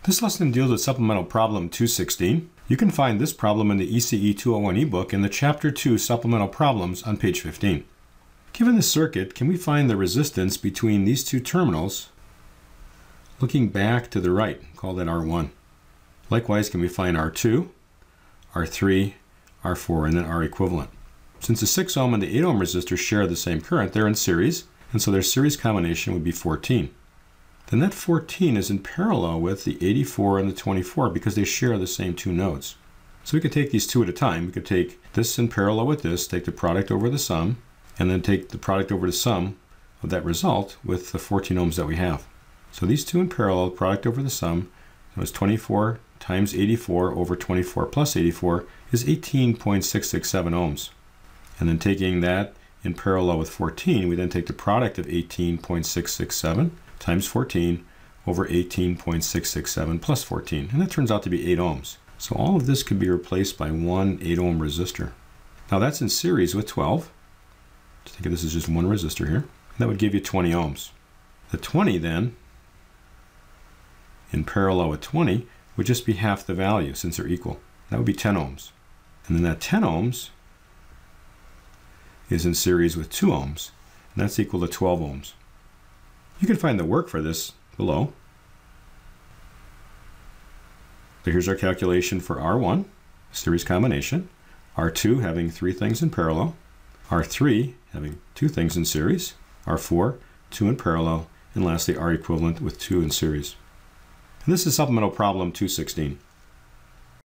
This lesson deals with supplemental problem 216. You can find this problem in the ECE201 ebook in the Chapter 2 Supplemental Problems on page 15. Given the circuit, can we find the resistance between these two terminals looking back to the right? Call that R1. Likewise, can we find R2, R3, R4, and then R equivalent? Since the 6 ohm and the 8 ohm resistors share the same current, they're in series, and so their series combination would be 14. Then that 14 is in parallel with the 84 and the 24 because they share the same two nodes. So we could take these two at a time. We could take this in parallel with this, take the product over the sum, and then take the product over the sum of that result with the 14 ohms that we have. So these two in parallel, product over the sum, so it's 24 times 84 over 24 plus 84 is 18.667 ohms. And then taking that in parallel with 14, we then take the product of 18.667 times 14 over 18.667 plus 14, and that turns out to be 8 ohms. So all of this could be replaced by one 8 ohm resistor. Now that's in series with 12. Just think of this as just one resistor here. That would give you 20 ohms. The 20 then, in parallel with 20, would just be half the value since they're equal. That would be 10 ohms. And then that 10 ohms is in series with 2 ohms, and that's equal to 12 ohms. You can find the work for this below. So here's our calculation for R1, series combination, R2 having 3 things in parallel, R3 having 2 things in series, R4, 2 in parallel, and lastly R equivalent with 2 in series. And this is supplemental problem 216.